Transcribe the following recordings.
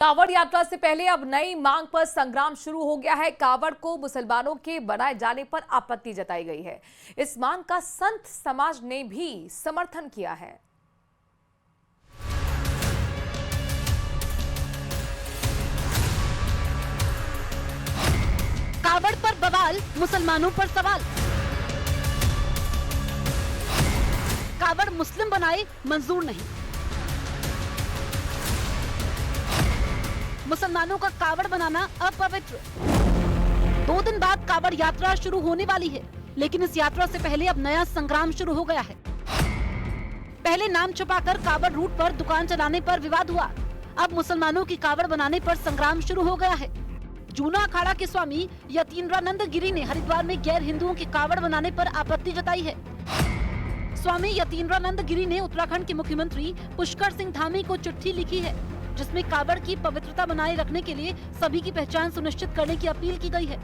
कांवड़ यात्रा से पहले अब नई मांग पर संग्राम शुरू हो गया है। कांवड़ को मुसलमानों के बनाए जाने पर आपत्ति जताई गई है। इस मांग का संत समाज ने भी समर्थन किया है। कांवड़ पर बवाल, मुसलमानों पर सवाल। कांवड़ मुस्लिम बनाए मंजूर नहीं। मुसलमानों का कांवड़ बनाना अपवित्र। 2 दिन बाद कांवड़ यात्रा शुरू होने वाली है, लेकिन इस यात्रा से पहले अब नया संग्राम शुरू हो गया है। पहले नाम छुपाकर कांवड़ रूट पर दुकान चलाने पर विवाद हुआ। अब मुसलमानों की कांवड़ बनाने पर संग्राम शुरू हो गया है। जूना अखाड़ा के स्वामी यतीन्द्रानंद गिरी ने हरिद्वार में गैर हिंदुओं की कांवड़ बनाने पर आपत्ति जताई है। स्वामी यतीन्द्रानंद गिरी ने उत्तराखंड के मुख्यमंत्री पुष्कर सिंह धामी को चिट्ठी लिखी है, जिसमें कांवड़ की पवित्रता बनाए रखने के लिए सभी की पहचान सुनिश्चित करने की अपील की गई है।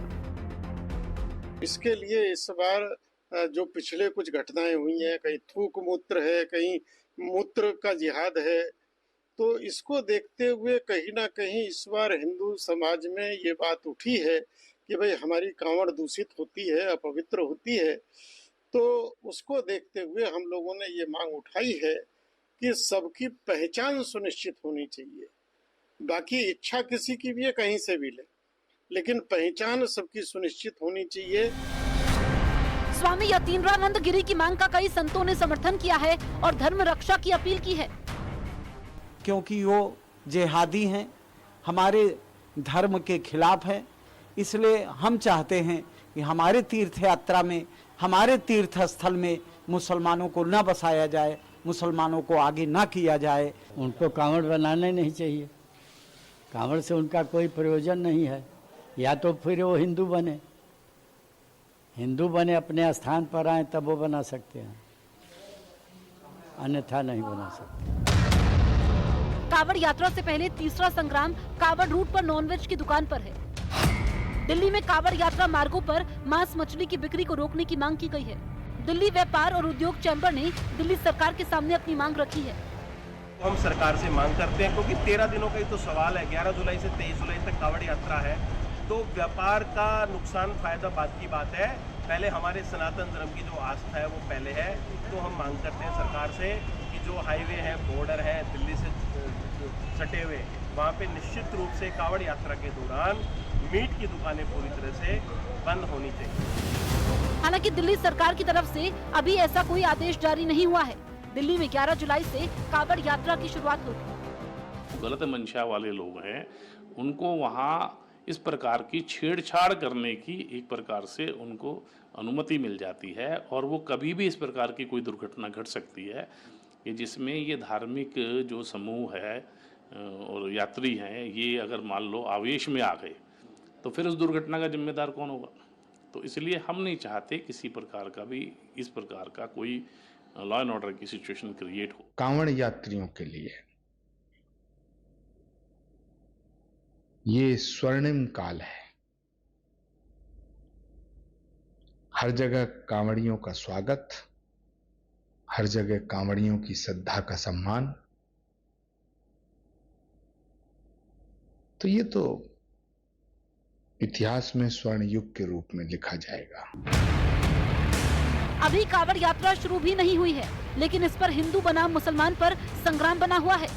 इसके लिए इस बार जो पिछले कुछ घटनाएं हुई हैं, कहीं थूक मूत्र है, कहीं मूत्र का जिहाद है, तो इसको देखते हुए कहीं ना कहीं इस बार हिंदू समाज में ये बात उठी है कि भाई हमारी कांवड़ दूषित होती है, अपवित्र होती है। तो उसको देखते हुए हम लोगों ने ये मांग उठाई है कि सबकी पहचान सुनिश्चित होनी चाहिए। बाकी इच्छा किसी की भी है, कहीं से भी ले, लेकिन पहचान सबकी सुनिश्चित होनी चाहिए। स्वामी यतीन्द्रानंद गिरी की मांग का कई संतों ने समर्थन किया है और धर्म रक्षा की अपील की है, क्योंकि वो जिहादी हैं, हमारे धर्म के खिलाफ हैं। इसलिए हम चाहते हैं कि हमारे तीर्थ यात्रा में, हमारे तीर्थ स्थल में मुसलमानों को न बसाया जाए, मुसलमानों को आगे ना किया जाए। उनको कांवड़ बनाने नहीं चाहिए। कांवड़ से उनका कोई प्रयोजन नहीं है। या तो फिर वो हिंदू बने अपने स्थान पर आए, तब वो बना सकते हैं, अन्यथा नहीं बना सकते। कांवड़ यात्रा से पहले तीसरा संग्राम कांवड़ रूट पर नॉनवेज की दुकान पर है। दिल्ली में कांवड़ यात्रा मार्गों पर मांस मछली की बिक्री को रोकने की मांग की गई है। दिल्ली व्यापार और उद्योग चैम्बर ने दिल्ली सरकार के सामने अपनी मांग रखी है। हम सरकार से मांग करते हैं, क्योंकि 13 दिनों का ही तो सवाल है। 11 जुलाई से 23 जुलाई तक कांवड़ यात्रा है, तो व्यापार का नुकसान फायदा बात की बात है। पहले हमारे सनातन धर्म की जो आस्था है वो पहले है। तो हम मांग करते हैं सरकार से कि जो हाईवे है, बॉर्डर है दिल्ली से सटे हुए, वहाँ पे निश्चित रूप से कांवड़ यात्रा के दौरान मीट की दुकानें पूरी तरह से बंद होनी चाहिए। हालांकि दिल्ली सरकार की तरफ से अभी ऐसा कोई आदेश जारी नहीं हुआ है। दिल्ली में 11 जुलाई से कांवड़ यात्रा की शुरुआत होगी। गलत मंशा वाले लोग हैं, उनको वहाँ इस प्रकार की छेड़छाड़ करने की एक प्रकार से उनको अनुमति मिल जाती है, और वो कभी भी इस प्रकार की कोई दुर्घटना घट सकती है कि जिसमें ये धार्मिक जो समूह है और यात्री हैं, ये अगर मान लो आवेश में आ गए तो फिर उस दुर्घटना का जिम्मेदार कौन होगा। तो इसलिए हम नहीं चाहते किसी प्रकार का भी इस प्रकार का कोई लॉ एंड ऑर्डर की सिचुएशन क्रिएट हो। कांवड़ यात्रियों के लिए ये स्वर्णिम काल है। हर जगह कांवड़ियों का स्वागत, हर जगह कांवड़ियों की श्रद्धा का सम्मान। तो ये तो इतिहास में स्वर्ण युग के रूप में लिखा जाएगा। अभी कांवड़ यात्रा शुरू भी नहीं हुई है, लेकिन इस पर हिंदू बनाम मुसलमान पर संग्राम बना हुआ है।